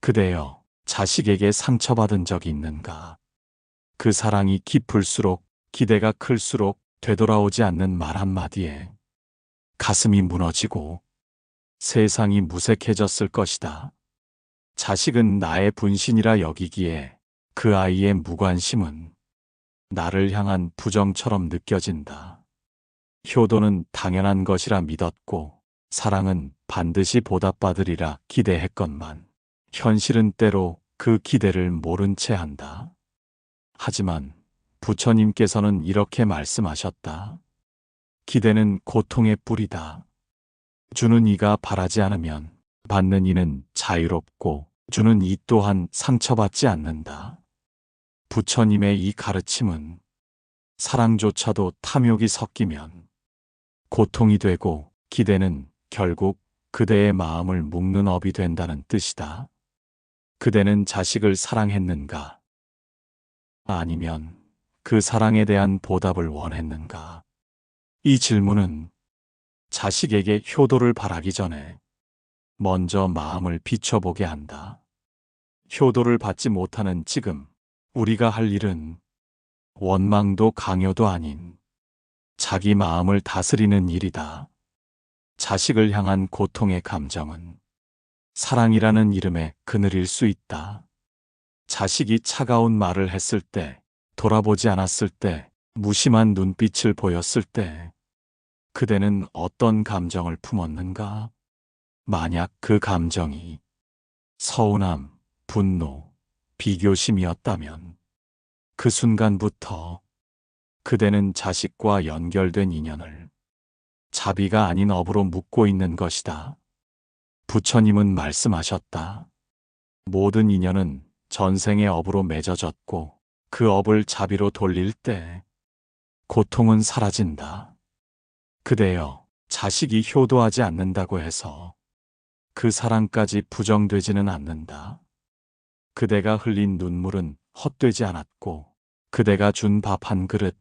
그대여, 자식에게 상처받은 적이 있는가? 그 사랑이 깊을수록, 기대가 클수록 되돌아오지 않는 말 한마디에 가슴이 무너지고 세상이 무색해졌을 것이다. 자식은 나의 분신이라 여기기에 그 아이의 무관심은 나를 향한 부정처럼 느껴진다. 효도는 당연한 것이라 믿었고 사랑은 반드시 보답받으리라 기대했건만 현실은 때로 그 기대를 모른 채 한다. 하지만 부처님께서는 이렇게 말씀하셨다. 기대는 고통의 뿌리다. 주는 이가 바라지 않으면 받는 이는 자유롭고 주는 이 또한 상처받지 않는다. 부처님의 이 가르침은 사랑조차도 탐욕이 섞이면 고통이 되고 기대는 결국 그대의 마음을 묶는 업이 된다는 뜻이다. 그대는 자식을 사랑했는가? 아니면 그 사랑에 대한 보답을 원했는가? 이 질문은 자식에게 효도를 바라기 전에 먼저 마음을 비춰보게 한다. 효도를 받지 못하는 지금 우리가 할 일은 원망도 강요도 아닌 자기 마음을 다스리는 일이다. 자식을 향한 고통의 감정은 사랑이라는 이름의 그늘일 수 있다. 자식이 차가운 말을 했을 때, 돌아보지 않았을 때, 무심한 눈빛을 보였을 때, 그대는 어떤 감정을 품었는가? 만약 그 감정이 서운함, 분노, 비교심이었다면 그 순간부터 그대는 자식과 연결된 인연을 자비가 아닌 업으로 묶고 있는 것이다. 부처님은 말씀하셨다. 모든 인연은 전생의 업으로 맺어졌고 그 업을 자비로 돌릴 때 고통은 사라진다. 그대여, 자식이 효도하지 않는다고 해서 그 사랑까지 부정되지는 않는다. 그대가 흘린 눈물은 헛되지 않았고 그대가 준 밥 한 그릇,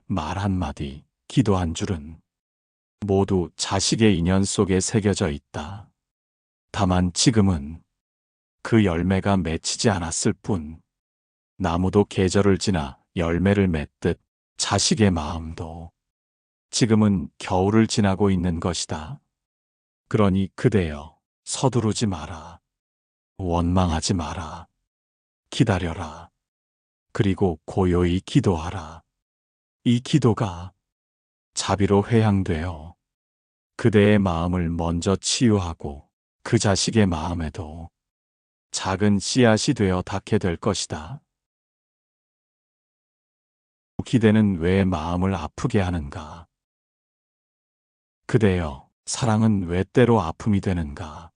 말 한마디, 기도 한 줄은 모두 자식의 인연 속에 새겨져 있다. 다만 지금은 그 열매가 맺히지 않았을 뿐 나무도 계절을 지나 열매를 맺듯 자식의 마음도 지금은 겨울을 지나고 있는 것이다. 그러니 그대여, 서두르지 마라. 원망하지 마라. 기다려라. 그리고 고요히 기도하라. 이 기도가 자비로 회향되어 그대의 마음을 먼저 치유하고 그 자식의 마음에도 작은 씨앗이 되어 닿게 될 것이다. 기대는 왜 마음을 아프게 하는가? 그대여, 사랑은 왜 때로 아픔이 되는가?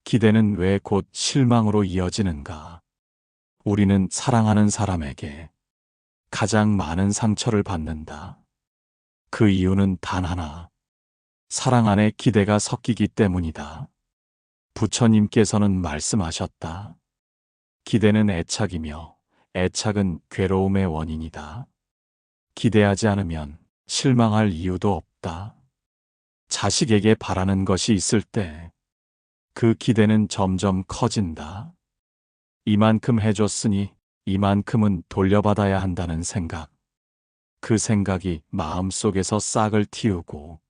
기대는 왜 곧 실망으로 이어지는가? 우리는 사랑하는 사람에게 가장 많은 상처를 받는다. 그 이유는 단 하나, 사랑 안에 기대가 섞이기 때문이다. 부처님께서는 말씀하셨다. 기대는 애착이며 애착은 괴로움의 원인이다. 기대하지 않으면 실망할 이유도 없다. 자식에게 바라는 것이 있을 때 그 기대는 점점 커진다. 이만큼 해줬으니 이만큼은 돌려받아야 한다는 생각. 그 생각이 마음속에서 싹을 틔우고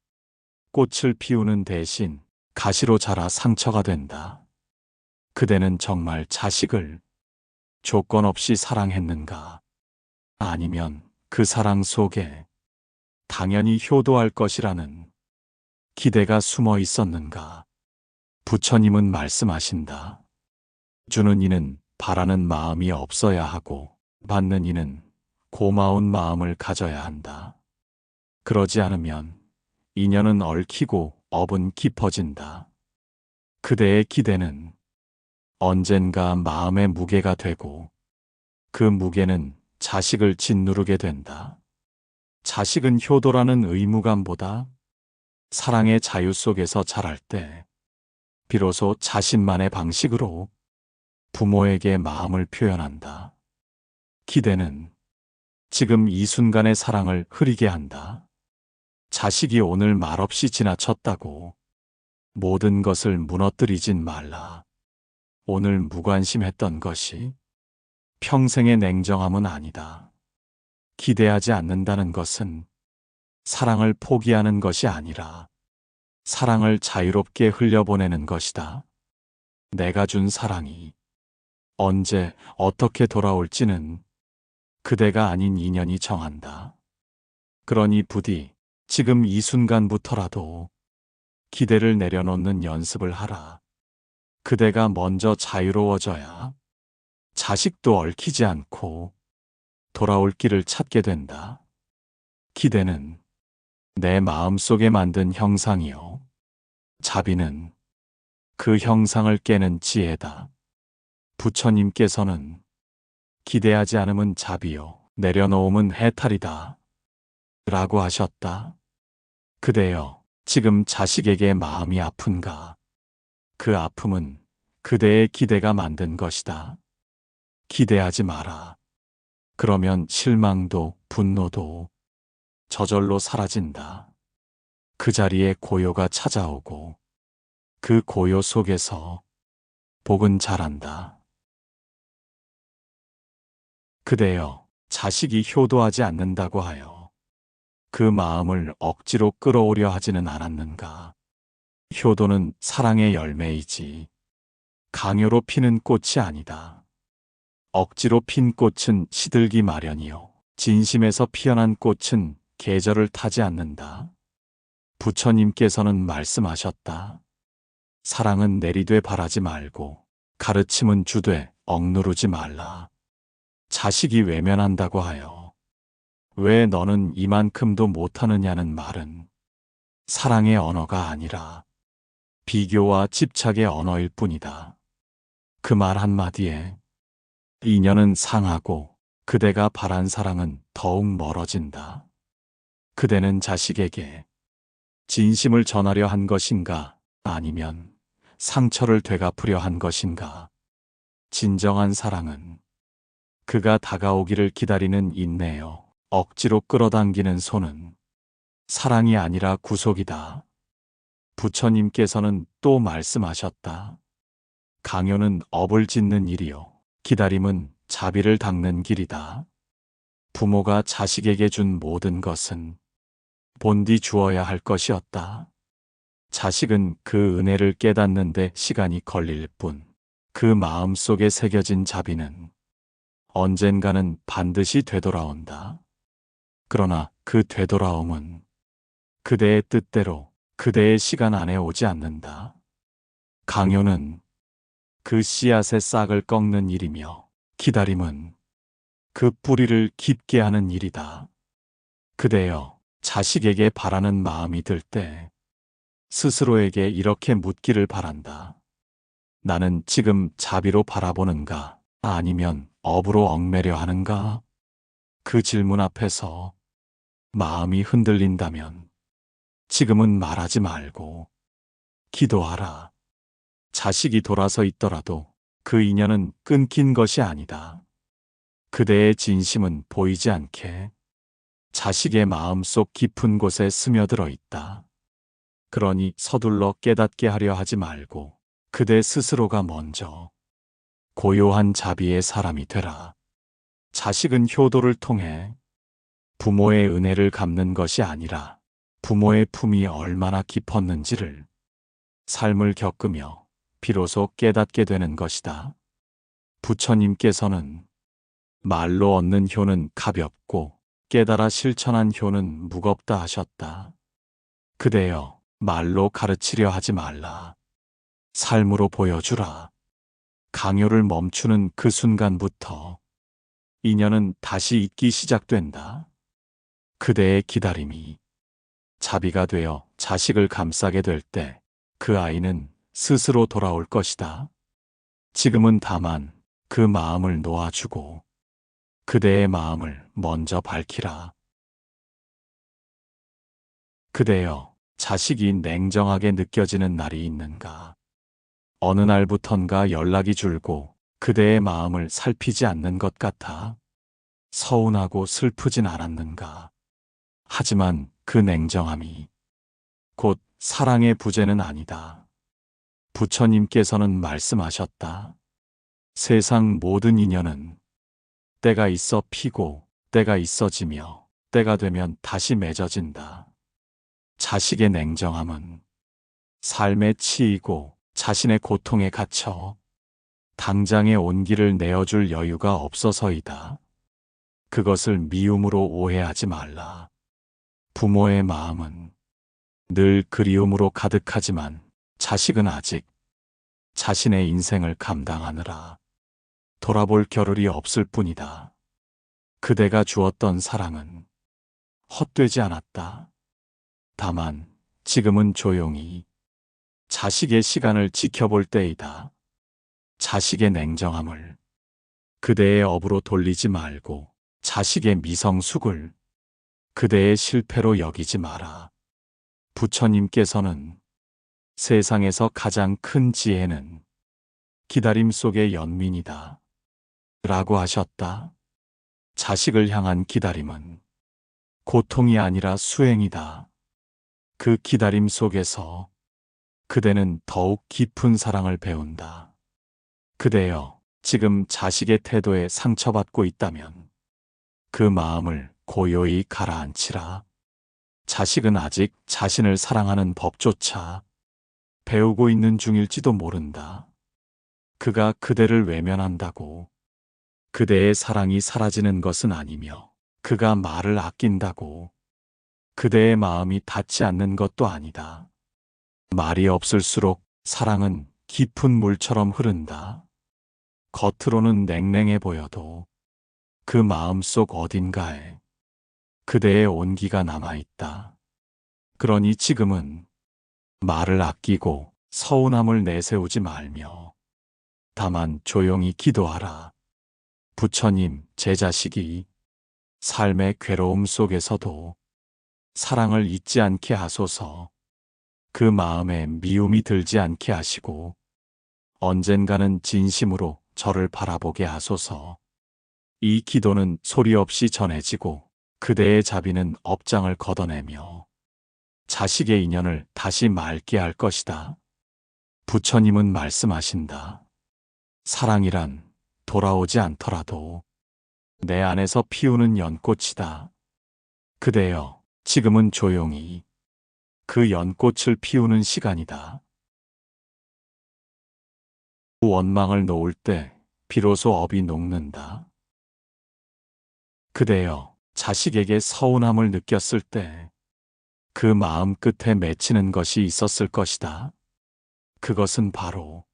꽃을 피우는 대신 가시로 자라 상처가 된다. 그대는 정말 자식을 조건 없이 사랑했는가? 아니면 그 사랑 속에 당연히 효도할 것이라는 기대가 숨어 있었는가? 부처님은 말씀하신다. 주는 이는 바라는 마음이 없어야 하고 받는 이는 고마운 마음을 가져야 한다. 그러지 않으면 인연은 얽히고 업은 깊어진다. 그대의 기대는 언젠가 마음의 무게가 되고 그 무게는 자식을 짓누르게 된다. 자식은 효도라는 의무감보다 사랑의 자유 속에서 자랄 때 비로소 자신만의 방식으로 부모에게 마음을 표현한다. 기대는 지금 이 순간의 사랑을 흐리게 한다. 자식이 오늘 말없이 지나쳤다고 모든 것을 무너뜨리진 말라. 오늘 무관심했던 것이 평생의 냉정함은 아니다. 기대하지 않는다는 것은 사랑을 포기하는 것이 아니라 사랑을 자유롭게 흘려보내는 것이다. 내가 준 사랑이 언제 어떻게 돌아올지는 그대가 아닌 인연이 정한다. 그러니 부디 지금 이 순간부터라도 기대를 내려놓는 연습을 하라. 그대가 먼저 자유로워져야 자식도 얽히지 않고 돌아올 길을 찾게 된다. 기대는 내 마음속에 만든 형상이요. 자비는 그 형상을 깨는 지혜다. 부처님께서는 기대하지 않음은 자비요, 내려놓음은 해탈이다. 라고 하셨다. 그대여, 지금 자식에게 마음이 아픈가? 그 아픔은 그대의 기대가 만든 것이다. 기대하지 마라. 그러면 실망도 분노도 저절로 사라진다. 그 자리에 고요가 찾아오고 그 고요 속에서 복은 자란다. 그대여, 자식이 효도하지 않는다고 하여 그 마음을 억지로 끌어오려 하지는 않았는가? 효도는 사랑의 열매이지 강요로 피는 꽃이 아니다. 억지로 핀 꽃은 시들기 마련이요, 진심에서 피어난 꽃은 계절을 타지 않는다. 부처님께서는 말씀하셨다. 사랑은 내리되 바라지 말고 가르침은 주되 억누르지 말라. 자식이 외면한다고 하여 왜 너는 이만큼도 못하느냐는 말은 사랑의 언어가 아니라 비교와 집착의 언어일 뿐이다. 그 말 한마디에 인연은 상하고 그대가 바란 사랑은 더욱 멀어진다. 그대는 자식에게 진심을 전하려 한 것인가? 아니면 상처를 되갚으려 한 것인가? 진정한 사랑은 그가 다가오기를 기다리는 인내요, 억지로 끌어당기는 손은 사랑이 아니라 구속이다. 부처님께서는 또 말씀하셨다. 강요는 업을 짓는 일이요, 기다림은 자비를 닦는 길이다. 부모가 자식에게 준 모든 것은 본디 주어야 할 것이었다. 자식은 그 은혜를 깨닫는 데 시간이 걸릴 뿐, 그 마음 속에 새겨진 자비는 언젠가는 반드시 되돌아온다. 그러나 그 되돌아옴은 그대의 뜻대로 그대의 시간 안에 오지 않는다. 강요는 그 씨앗의 싹을 꺾는 일이며 기다림은 그 뿌리를 깊게 하는 일이다. 그대여, 자식에게 바라는 마음이 들 때 스스로에게 이렇게 묻기를 바란다. 나는 지금 자비로 바라보는가? 아니면 업으로 얽매려 하는가? 그 질문 앞에서 마음이 흔들린다면 지금은 말하지 말고 기도하라. 자식이 돌아서 있더라도 그 인연은 끊긴 것이 아니다. 그대의 진심은 보이지 않게 자식의 마음속 깊은 곳에 스며들어 있다. 그러니 서둘러 깨닫게 하려 하지 말고 그대 스스로가 먼저 고요한 자비의 사람이 되라. 자식은 효도를 통해 부모의 은혜를 갚는 것이 아니라 부모의 품이 얼마나 깊었는지를 삶을 겪으며 비로소 깨닫게 되는 것이다. 부처님께서는 말로 얻는 효는 가볍고 깨달아 실천한 효는 무겁다 하셨다. 그대여, 말로 가르치려 하지 말라. 삶으로 보여주라. 강요를 멈추는 그 순간부터 인연은 다시 있기 시작된다. 그대의 기다림이 자비가 되어 자식을 감싸게 될 때 그 아이는 스스로 돌아올 것이다. 지금은 다만 그 마음을 놓아주고 그대의 마음을 먼저 밝히라. 그대여, 자식이 냉정하게 느껴지는 날이 있는가? 어느 날부턴가 연락이 줄고 그대의 마음을 살피지 않는 것 같아 서운하고 슬프진 않았는가? 하지만 그 냉정함이 곧 사랑의 부재는 아니다. 부처님께서는 말씀하셨다. 세상 모든 인연은 때가 있어 피고 때가 있어지며 때가 되면 다시 맺어진다. 자식의 냉정함은 삶에 치이고 자신의 고통에 갇혀 당장의 온기를 내어줄 여유가 없어서이다. 그것을 미움으로 오해하지 말라. 부모의 마음은 늘 그리움으로 가득하지만 자식은 아직 자신의 인생을 감당하느라 돌아볼 겨를이 없을 뿐이다. 그대가 주었던 사랑은 헛되지 않았다. 다만 지금은 조용히 자식의 시간을 지켜볼 때이다. 자식의 냉정함을 그대의 업으로 돌리지 말고 자식의 미성숙을 그대의 실패로 여기지 마라. 부처님께서는 세상에서 가장 큰 지혜는 기다림 속의 연민이다. 라고 하셨다. 자식을 향한 기다림은 고통이 아니라 수행이다. 그 기다림 속에서 그대는 더욱 깊은 사랑을 배운다. 그대여, 지금 자식의 태도에 상처받고 있다면 그 마음을 고요히 가라앉히라. 자식은 아직 자신을 사랑하는 법조차 배우고 있는 중일지도 모른다. 그가 그대를 외면한다고 그대의 사랑이 사라지는 것은 아니며 그가 말을 아낀다고 그대의 마음이 닿지 않는 것도 아니다. 말이 없을수록 사랑은 깊은 물처럼 흐른다. 겉으로는 냉랭해 보여도 그 마음속 어딘가에 그대의 온기가 남아있다. 그러니 지금은 말을 아끼고 서운함을 내세우지 말며 다만 조용히 기도하라. 부처님, 제 자식이 삶의 괴로움 속에서도 사랑을 잊지 않게 하소서. 그 마음에 미움이 들지 않게 하시고 언젠가는 진심으로 저를 바라보게 하소서. 이 기도는 소리 없이 전해지고 그대의 자비는 업장을 걷어내며 자식의 인연을 다시 맑게 할 것이다. 부처님은 말씀하신다. 사랑이란 돌아오지 않더라도 내 안에서 피우는 연꽃이다. 그대여, 지금은 조용히 그 연꽃을 피우는 시간이다. 원망을 놓을 때 비로소 업이 녹는다. 그대여, 자식에게 서운함을 느꼈을 때 그 마음 끝에 맺히는 것이 있었을 것이다. 그것은 바로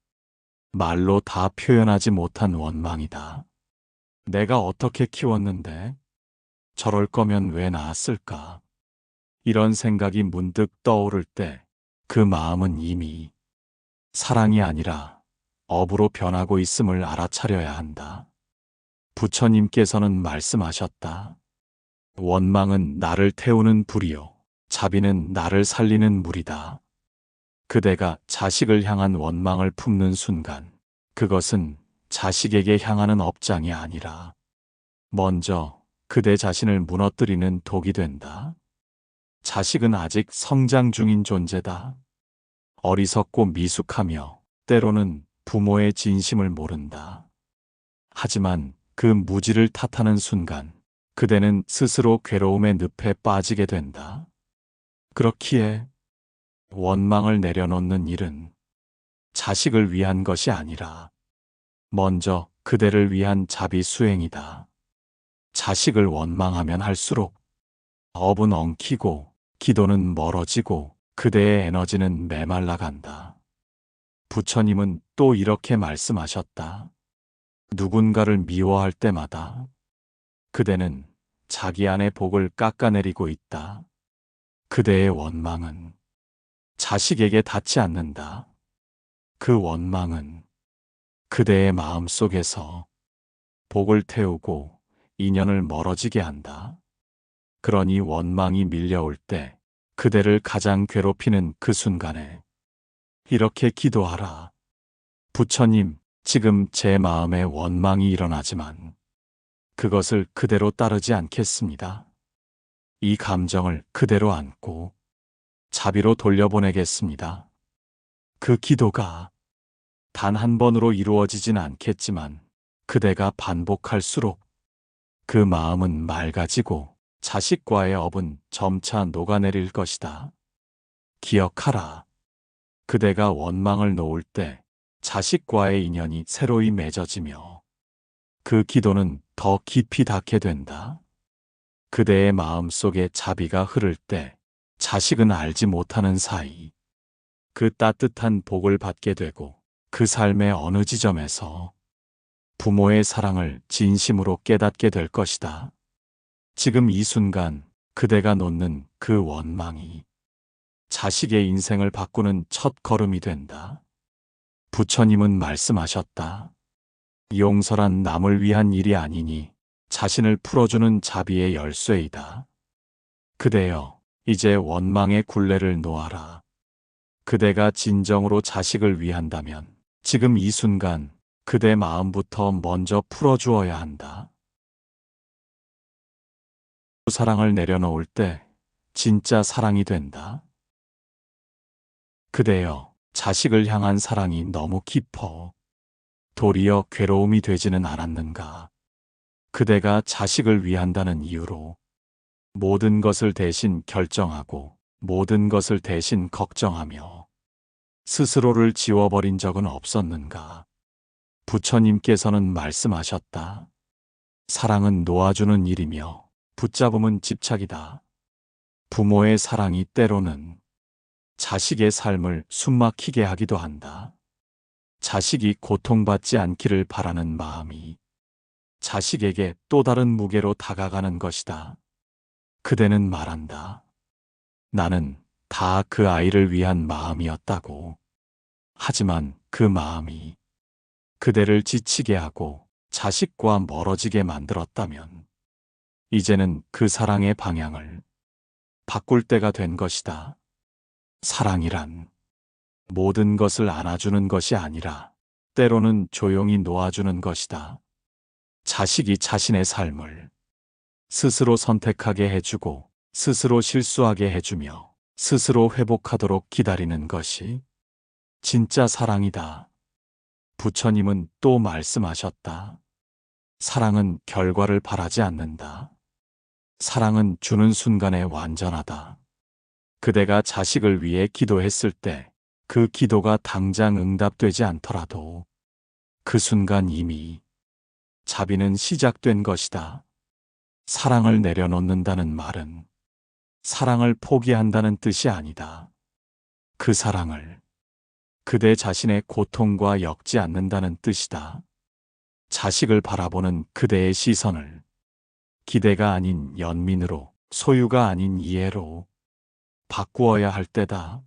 말로 다 표현하지 못한 원망이다. 내가 어떻게 키웠는데 저럴 거면 왜 낳았을까? 이런 생각이 문득 떠오를 때 그 마음은 이미 사랑이 아니라 업으로 변하고 있음을 알아차려야 한다. 부처님께서는 말씀하셨다. 원망은 나를 태우는 불이요, 자비는 나를 살리는 물이다. 그대가 자식을 향한 원망을 품는 순간 그것은 자식에게 향하는 업장이 아니라 먼저 그대 자신을 무너뜨리는 독이 된다. 자식은 아직 성장 중인 존재다. 어리석고 미숙하며 때로는 부모의 진심을 모른다. 하지만 그 무지를 탓하는 순간 그대는 스스로 괴로움의 늪에 빠지게 된다. 그렇기에 원망을 내려놓는 일은 자식을 위한 것이 아니라 먼저 그대를 위한 자비 수행이다. 자식을 원망하면 할수록 업은 엉키고 기도는 멀어지고 그대의 에너지는 메말라 간다. 부처님은 또 이렇게 말씀하셨다. 누군가를 미워할 때마다 그대는 자기 안의 복을 깎아내리고 있다. 그대의 원망은 자식에게 닿지 않는다. 그 원망은 그대의 마음 속에서 복을 태우고 인연을 멀어지게 한다. 그러니 원망이 밀려올 때 그대를 가장 괴롭히는 그 순간에 이렇게 기도하라. 부처님, 지금 제 마음에 원망이 일어나지만 그것을 그대로 따르지 않겠습니다. 이 감정을 그대로 안고 자비로 돌려보내겠습니다. 그 기도가 단 한 번으로 이루어지진 않겠지만 그대가 반복할수록 그 마음은 맑아지고 자식과의 업은 점차 녹아내릴 것이다. 기억하라. 그대가 원망을 놓을 때 자식과의 인연이 새로이 맺어지며 그 기도는 더 깊이 닿게 된다. 그대의 마음 속에 자비가 흐를 때 자식은 알지 못하는 사이 그 따뜻한 복을 받게 되고 그 삶의 어느 지점에서 부모의 사랑을 진심으로 깨닫게 될 것이다. 지금 이 순간 그대가 놓는 그 원망이 자식의 인생을 바꾸는 첫 걸음이 된다. 부처님은 말씀하셨다. 용서란 남을 위한 일이 아니니 자신을 풀어주는 자비의 열쇠이다. 그대여, 이제 원망의 굴레를 놓아라. 그대가 진정으로 자식을 위한다면 지금 이 순간 그대 마음부터 먼저 풀어주어야 한다. 사랑을 내려놓을 때 진짜 사랑이 된다. 그대여, 자식을 향한 사랑이 너무 깊어 도리어 괴로움이 되지는 않았는가. 그대가 자식을 위한다는 이유로 모든 것을 대신 결정하고 모든 것을 대신 걱정하며 스스로를 지워버린 적은 없었는가. 부처님께서는 말씀하셨다. 사랑은 놓아주는 일이며 붙잡음은 집착이다. 부모의 사랑이 때로는 자식의 삶을 숨막히게 하기도 한다. 자식이 고통받지 않기를 바라는 마음이 자식에게 또 다른 무게로 다가가는 것이다. 그대는 말한다. 나는 다 그 아이를 위한 마음이었다고. 하지만 그 마음이 그대를 지치게 하고 자식과 멀어지게 만들었다면 이제는 그 사랑의 방향을 바꿀 때가 된 것이다. 사랑이란 모든 것을 안아주는 것이 아니라 때로는 조용히 놓아주는 것이다. 자식이 자신의 삶을 스스로 선택하게 해주고 스스로 실수하게 해주며 스스로 회복하도록 기다리는 것이 진짜 사랑이다. 부처님은 또 말씀하셨다. 사랑은 결과를 바라지 않는다. 사랑은 주는 순간에 완전하다. 그대가 자식을 위해 기도했을 때 그 기도가 당장 응답되지 않더라도 그 순간 이미 자비는 시작된 것이다. 사랑을 내려놓는다는 말은 사랑을 포기한다는 뜻이 아니다. 그 사랑을 그대 자신의 고통과 엮지 않는다는 뜻이다. 자식을 바라보는 그대의 시선을 기대가 아닌 연민으로, 소유가 아닌 이해로 바꾸어야 할 때다.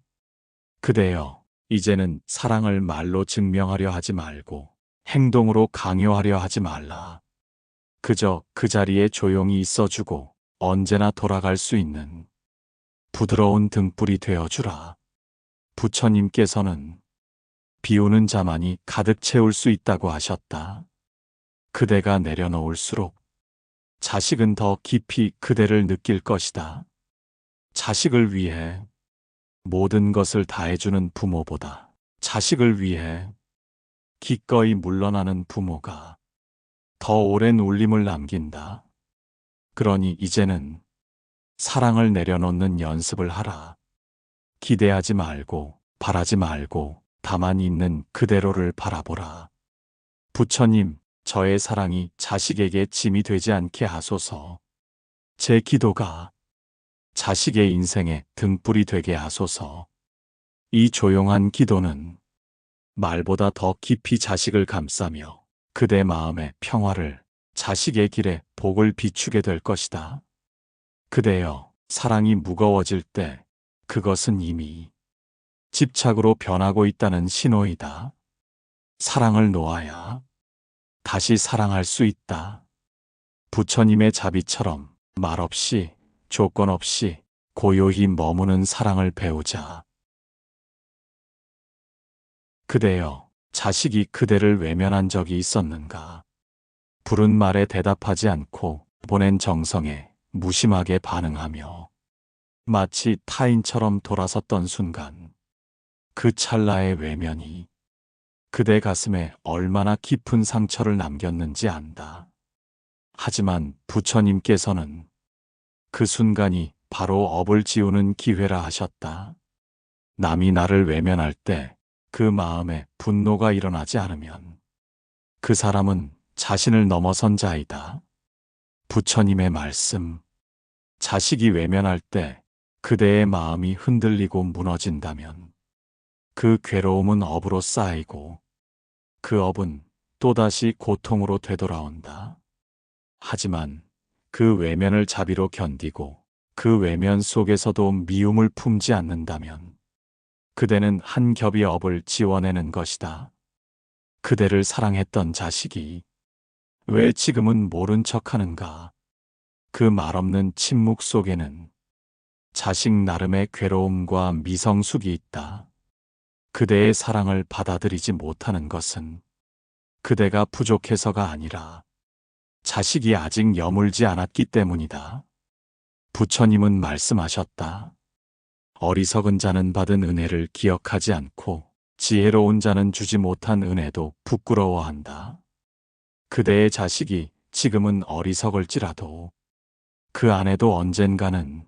그대여, 이제는 사랑을 말로 증명하려 하지 말고 행동으로 강요하려 하지 말라. 그저 그 자리에 조용히 있어주고 언제나 돌아갈 수 있는 부드러운 등불이 되어주라. 부처님께서는 비우는 자만이 가득 채울 수 있다고 하셨다. 그대가 내려놓을수록 자식은 더 깊이 그대를 느낄 것이다. 자식을 위해 모든 것을 다해주는 부모보다 자식을 위해 기꺼이 물러나는 부모가 더 오랜 울림을 남긴다. 그러니 이제는 사랑을 내려놓는 연습을 하라. 기대하지 말고 바라지 말고 다만 있는 그대로를 바라보라. 부처님, 저의 사랑이 자식에게 짐이 되지 않게 하소서. 제 기도가 자식의 인생에 등불이 되게 하소서. 이 조용한 기도는 말보다 더 깊이 자식을 감싸며 그대 마음의 평화를, 자식의 길에 복을 비추게 될 것이다. 그대여, 사랑이 무거워질 때 그것은 이미 집착으로 변하고 있다는 신호이다. 사랑을 놓아야 다시 사랑할 수 있다. 부처님의 자비처럼 말없이, 조건 없이 고요히 머무는 사랑을 배우자. 그대여, 자식이 그대를 외면한 적이 있었는가? 부른 말에 대답하지 않고 보낸 정성에 무심하게 반응하며 마치 타인처럼 돌아섰던 순간 그 찰나의 외면이 그대 가슴에 얼마나 깊은 상처를 남겼는지 안다. 하지만 부처님께서는 그 순간이 바로 업을 지우는 기회라 하셨다. 남이 나를 외면할 때 그 마음에 분노가 일어나지 않으면 그 사람은 자신을 넘어선 자이다. 부처님의 말씀. 자식이 외면할 때 그대의 마음이 흔들리고 무너진다면 그 괴로움은 업으로 쌓이고 그 업은 또다시 고통으로 되돌아온다. 하지만 그 외면을 자비로 견디고 그 외면 속에서도 미움을 품지 않는다면 그대는 한 겹의 업을 지워내는 것이다. 그대를 사랑했던 자식이 왜 지금은 모른 척하는가? 그 말없는 침묵 속에는 자식 나름의 괴로움과 미성숙이 있다. 그대의 사랑을 받아들이지 못하는 것은 그대가 부족해서가 아니라 자식이 아직 여물지 않았기 때문이다. 부처님은 말씀하셨다. 어리석은 자는 받은 은혜를 기억하지 않고 지혜로운 자는 주지 못한 은혜도 부끄러워한다. 그대의 자식이 지금은 어리석을지라도 그 안에도 언젠가는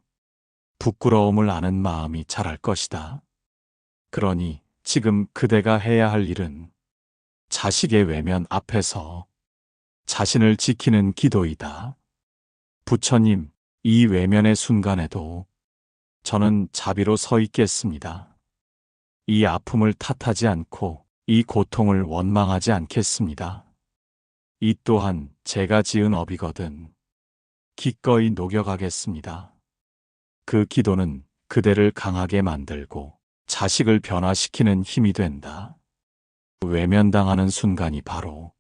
부끄러움을 아는 마음이 자랄 것이다. 그러니 지금 그대가 해야 할 일은 자식의 외면 앞에서 자신을 지키는 기도이다. 부처님, 이 외면의 순간에도 저는 자비로 서 있겠습니다. 이 아픔을 탓하지 않고 이 고통을 원망하지 않겠습니다. 이 또한 제가 지은 업이거든. 기꺼이 녹여가겠습니다. 그 기도는 그대를 강하게 만들고 자식을 변화시키는 힘이 된다. 외면당하는 순간이 바로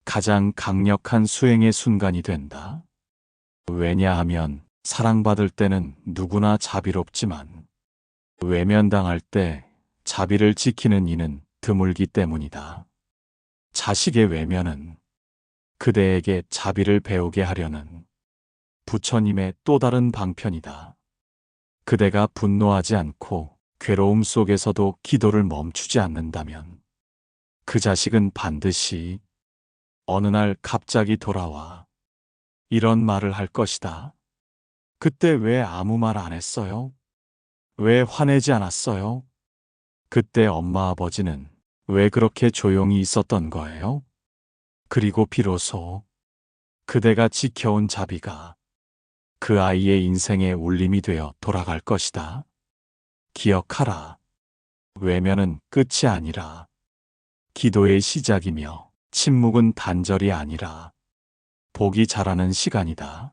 가장 강력한 수행의 순간이 된다. 왜냐하면 사랑받을 때는 누구나 자비롭지만 외면당할 때 자비를 지키는 이는 드물기 때문이다. 자식의 외면은 그대에게 자비를 배우게 하려는 부처님의 또 다른 방편이다. 그대가 분노하지 않고 괴로움 속에서도 기도를 멈추지 않는다면 그 자식은 반드시 어느 날 갑자기 돌아와 이런 말을 할 것이다. 그때 왜 아무 말 안 했어요? 왜 화내지 않았어요? 그때 엄마 아버지는 왜 그렇게 조용히 있었던 거예요? 그리고 비로소 그대가 지켜온 자비가 그 아이의 인생의 울림이 되어 돌아갈 것이다. 기억하라. 외면은 끝이 아니라 기도의 시작이며 침묵은 단절이 아니라 복이 자라는 시간이다.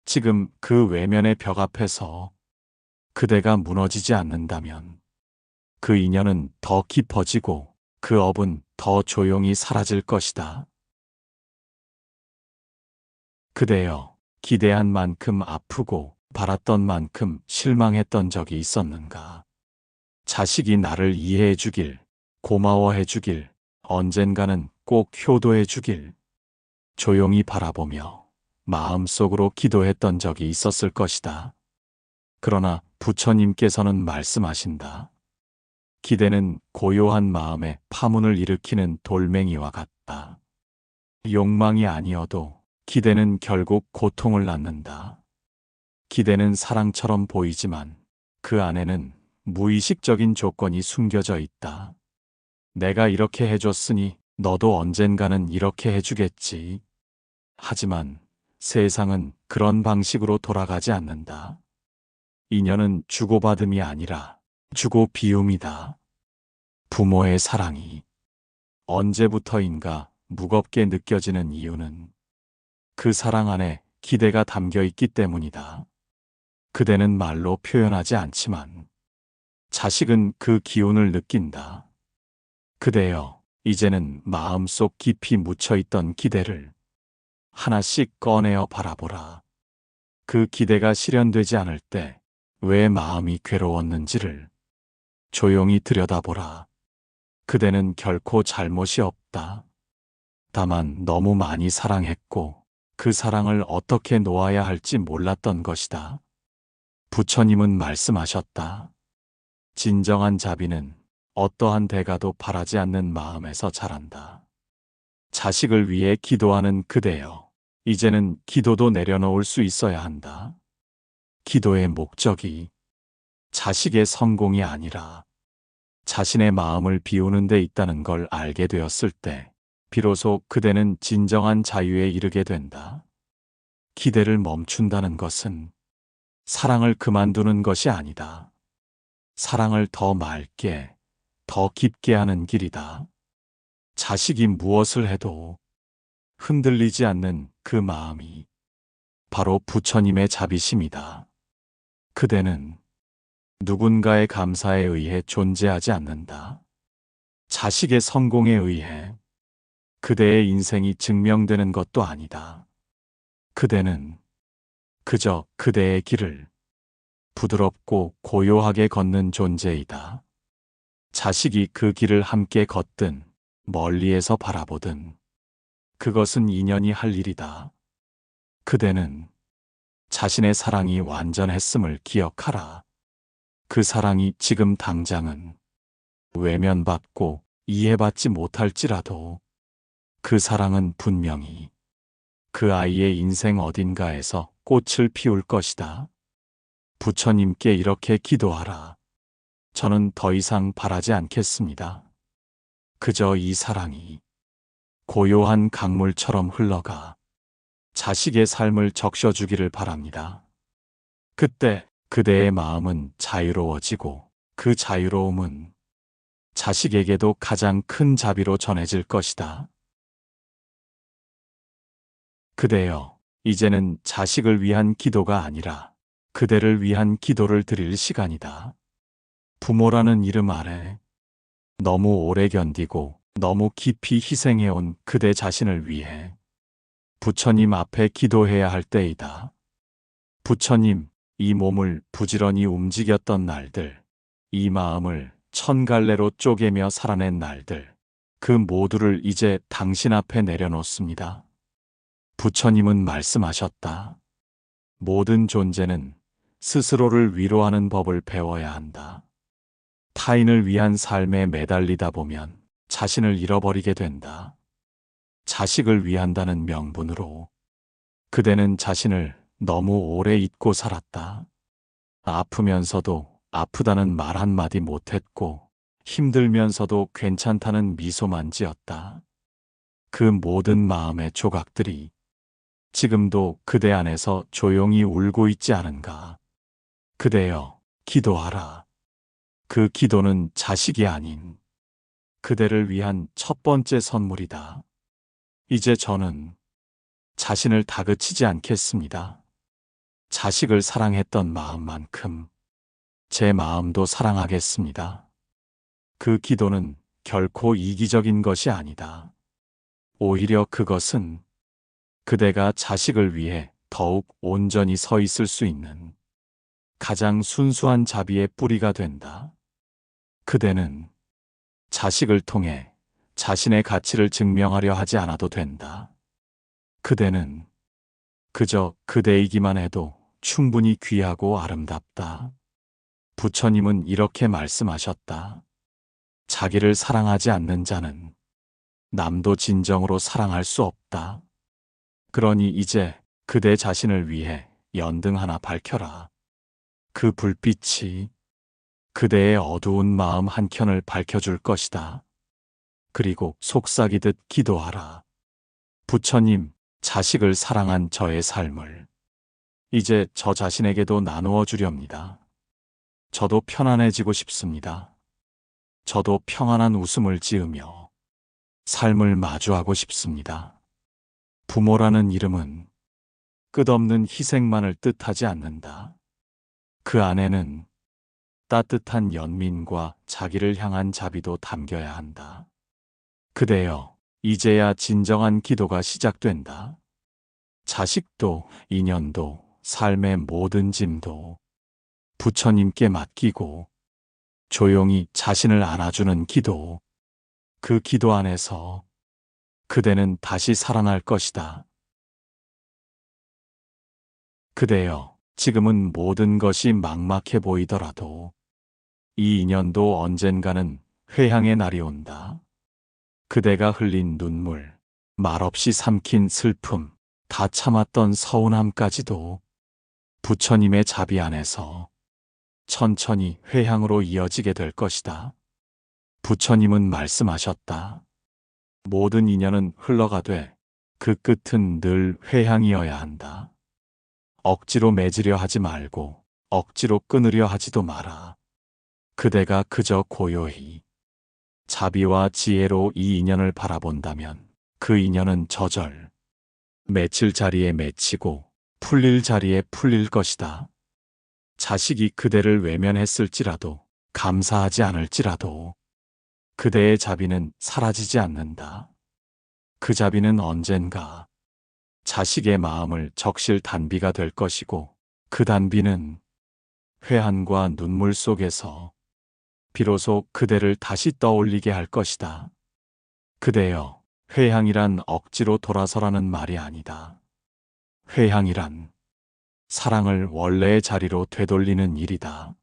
지금 그 외면의 벽 앞에서 그대가 무너지지 않는다면 그 인연은 더 깊어지고 그 업은 더 조용히 사라질 것이다. 그대여, 기대한 만큼 아프고 바랐던 만큼 실망했던 적이 있었는가? 자식이 나를 이해해 주길, 고마워해 주길, 언젠가는 꼭 효도해 주길, 조용히 바라보며 마음속으로 기도했던 적이 있었을 것이다. 그러나 부처님께서는 말씀하신다. 기대는 고요한 마음에 파문을 일으키는 돌멩이와 같다. 욕망이 아니어도 기대는 결국 고통을 낳는다. 기대는 사랑처럼 보이지만 그 안에는 무의식적인 조건이 숨겨져 있다. 내가 이렇게 해줬으니 너도 언젠가는 이렇게 해주겠지. 하지만 세상은 그런 방식으로 돌아가지 않는다. 인연은 주고받음이 아니라 주고 비움이다. 부모의 사랑이 언제부터인가 무겁게 느껴지는 이유는 그 사랑 안에 기대가 담겨 있기 때문이다. 그대는 말로 표현하지 않지만 자식은 그 기운을 느낀다. 그대여, 이제는 마음속 깊이 묻혀있던 기대를 하나씩 꺼내어 바라보라. 그 기대가 실현되지 않을 때 왜 마음이 괴로웠는지를 조용히 들여다보라. 그대는 결코 잘못이 없다. 다만 너무 많이 사랑했고 그 사랑을 어떻게 놓아야 할지 몰랐던 것이다. 부처님은 말씀하셨다. 진정한 자비는 어떠한 대가도 바라지 않는 마음에서 자란다. 자식을 위해 기도하는 그대여. 이제는 기도도 내려놓을 수 있어야 한다. 기도의 목적이 자식의 성공이 아니라 자신의 마음을 비우는 데 있다는 걸 알게 되었을 때 비로소 그대는 진정한 자유에 이르게 된다. 기대를 멈춘다는 것은 사랑을 그만두는 것이 아니다. 사랑을 더 맑게, 더 깊게 하는 길이다. 자식이 무엇을 해도 흔들리지 않는 그 마음이 바로 부처님의 자비심이다. 그대는 누군가의 감사에 의해 존재하지 않는다. 자식의 성공에 의해 그대의 인생이 증명되는 것도 아니다. 그대는 그저 그대의 길을 부드럽고 고요하게 걷는 존재이다. 자식이 그 길을 함께 걷든 멀리에서 바라보든 그것은 인연이 할 일이다. 그대는 자신의 사랑이 완전했음을 기억하라. 그 사랑이 지금 당장은 외면받고 이해받지 못할지라도 그 사랑은 분명히 그 아이의 인생 어딘가에서 꽃을 피울 것이다. 부처님께 이렇게 기도하라. 저는 더 이상 바라지 않겠습니다. 그저 이 사랑이 고요한 강물처럼 흘러가 자식의 삶을 적셔주기를 바랍니다. 그때 그대의 마음은 자유로워지고 그 자유로움은 자식에게도 가장 큰 자비로 전해질 것이다. 그대여, 이제는 자식을 위한 기도가 아니라 그대를 위한 기도를 드릴 시간이다. 부모라는 이름 아래 너무 오래 견디고 너무 깊이 희생해온 그대 자신을 위해 부처님 앞에 기도해야 할 때이다. 부처님, 이 몸을 부지런히 움직였던 날들, 이 마음을 천 갈래로 쪼개며 살아낸 날들, 그 모두를 이제 당신 앞에 내려놓습니다. 부처님은 말씀하셨다. 모든 존재는 스스로를 위로하는 법을 배워야 한다. 타인을 위한 삶에 매달리다 보면 자신을 잃어버리게 된다. 자식을 위한다는 명분으로 그대는 자신을 너무 오래 잊고 살았다. 아프면서도 아프다는 말 한마디 못했고 힘들면서도 괜찮다는 미소만 지었다. 그 모든 마음의 조각들이 지금도 그대 안에서 조용히 울고 있지 않은가. 그대여, 기도하라. 그 기도는 자식이 아닌 그대를 위한 첫 번째 선물이다. 이제 저는 자신을 다그치지 않겠습니다. 자식을 사랑했던 마음만큼 제 마음도 사랑하겠습니다. 그 기도는 결코 이기적인 것이 아니다. 오히려 그것은 그대가 자식을 위해 더욱 온전히 서 있을 수 있는 가장 순수한 자비의 뿌리가 된다. 그대는 자식을 통해 자신의 가치를 증명하려 하지 않아도 된다. 그대는 그저 그대이기만 해도 충분히 귀하고 아름답다. 부처님은 이렇게 말씀하셨다. 자기를 사랑하지 않는 자는 남도 진정으로 사랑할 수 없다. 그러니 이제 그대 자신을 위해 연등 하나 밝혀라. 그 불빛이 그대의 어두운 마음 한켠을 밝혀줄 것이다. 그리고 속삭이듯 기도하라. 부처님, 자식을 사랑한 저의 삶을 이제 저 자신에게도 나누어 주렵니다. 저도 편안해지고 싶습니다. 저도 평안한 웃음을 지으며 삶을 마주하고 싶습니다. 부모라는 이름은 끝없는 희생만을 뜻하지 않는다. 그 안에는 따뜻한 연민과 자기를 향한 자비도 담겨야 한다. 그대여, 이제야 진정한 기도가 시작된다. 자식도, 인연도, 삶의 모든 짐도 부처님께 맡기고 조용히 자신을 안아주는 기도, 그 기도 안에서 그대는 다시 살아날 것이다. 그대여, 지금은 모든 것이 막막해 보이더라도 이 인연도 언젠가는 회향의 날이 온다. 그대가 흘린 눈물, 말없이 삼킨 슬픔, 다 참았던 서운함까지도 부처님의 자비 안에서 천천히 회향으로 이어지게 될 것이다. 부처님은 말씀하셨다. 모든 인연은 흘러가되 그 끝은 늘 회향이어야 한다. 억지로 맺으려 하지 말고 억지로 끊으려 하지도 마라. 그대가 그저 고요히 자비와 지혜로 이 인연을 바라본다면 그 인연은 저절 맺힐 자리에 맺히고 풀릴 자리에 풀릴 것이다. 자식이 그대를 외면했을지라도 감사하지 않을지라도 그대의 자비는 사라지지 않는다. 그 자비는 언젠가 자식의 마음을 적실 단비가 될 것이고 그 단비는 회한과 눈물 속에서 비로소 그대를 다시 떠올리게 할 것이다. 그대여, 회향이란 억지로 돌아서라는 말이 아니다. 회향이란 사랑을 원래의 자리로 되돌리는 일이다.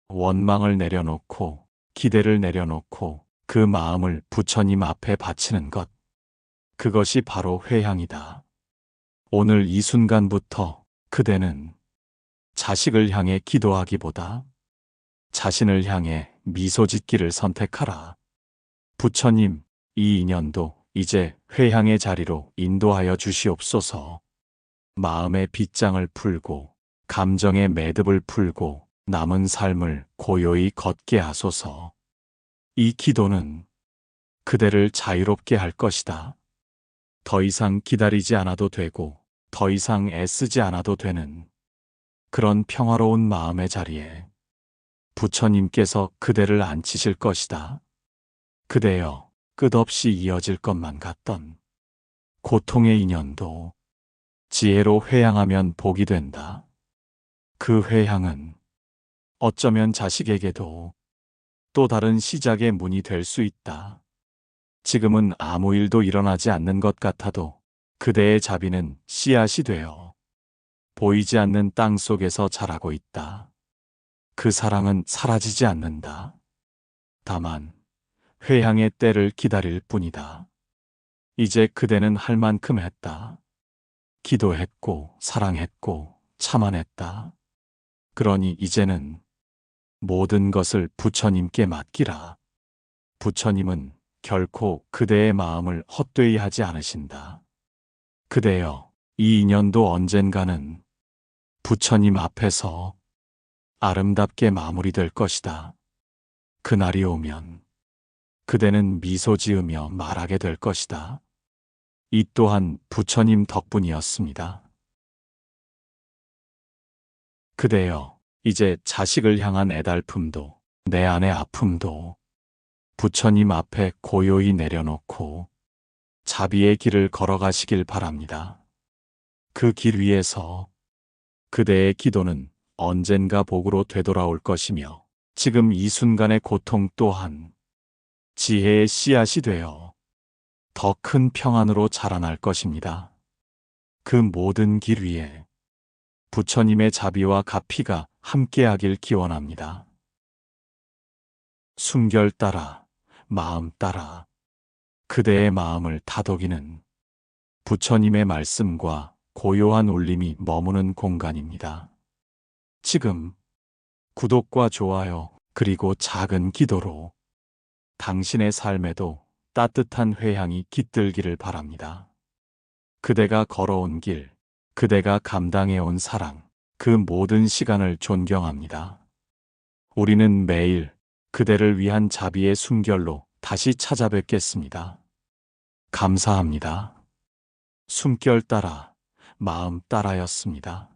원망을 내려놓고 기대를 내려놓고 그 마음을 부처님 앞에 바치는 것. 그것이 바로 회향이다. 오늘 이 순간부터 그대는 자식을 향해 기도하기보다 자신을 향해 미소 짓기를 선택하라. 부처님, 이 인연도 이제 회향의 자리로 인도하여 주시옵소서. 마음의 빗장을 풀고 감정의 매듭을 풀고 남은 삶을 고요히 걷게 하소서. 이 기도는 그대를 자유롭게 할 것이다. 더 이상 기다리지 않아도 되고 더 이상 애쓰지 않아도 되는 그런 평화로운 마음의 자리에 부처님께서 그대를 앉히실 것이다. 그대여, 끝없이 이어질 것만 같던 고통의 인연도 지혜로 회향하면 복이 된다. 그 회향은 어쩌면 자식에게도 또 다른 시작의 문이 될 수 있다. 지금은 아무 일도 일어나지 않는 것 같아도 그대의 자비는 씨앗이 되어 보이지 않는 땅 속에서 자라고 있다. 그 사랑은 사라지지 않는다. 다만 회향의 때를 기다릴 뿐이다. 이제 그대는 할 만큼 했다. 기도했고 사랑했고 참아냈다. 그러니 이제는 모든 것을 부처님께 맡기라. 부처님은 결코 그대의 마음을 헛되이 하지 않으신다. 그대여, 이 인연도 언젠가는 부처님 앞에서 아름답게 마무리될 것이다. 그날이 오면 그대는 미소 지으며 말하게 될 것이다. 이 또한 부처님 덕분이었습니다. 그대여, 이제 자식을 향한 애달픔도 내 안의 아픔도 부처님 앞에 고요히 내려놓고 자비의 길을 걸어가시길 바랍니다. 그 길 위에서 그대의 기도는 언젠가 복으로 되돌아올 것이며 지금 이 순간의 고통 또한 지혜의 씨앗이 되어 더 큰 평안으로 자라날 것입니다. 그 모든 길 위에 부처님의 자비와 가피가 함께하길 기원합니다. 숨결 따라, 마음 따라 그대의 마음을 다독이는 부처님의 말씀과 고요한 울림이 머무는 공간입니다. 지금 구독과 좋아요 그리고 작은 기도로 당신의 삶에도 따뜻한 회향이 깃들기를 바랍니다. 그대가 걸어온 길, 그대가 감당해온 사랑, 그 모든 시간을 존경합니다. 우리는 매일 그대를 위한 자비의 숨결로 다시 찾아뵙겠습니다. 감사합니다. 숨결 따라, 마음 따라였습니다.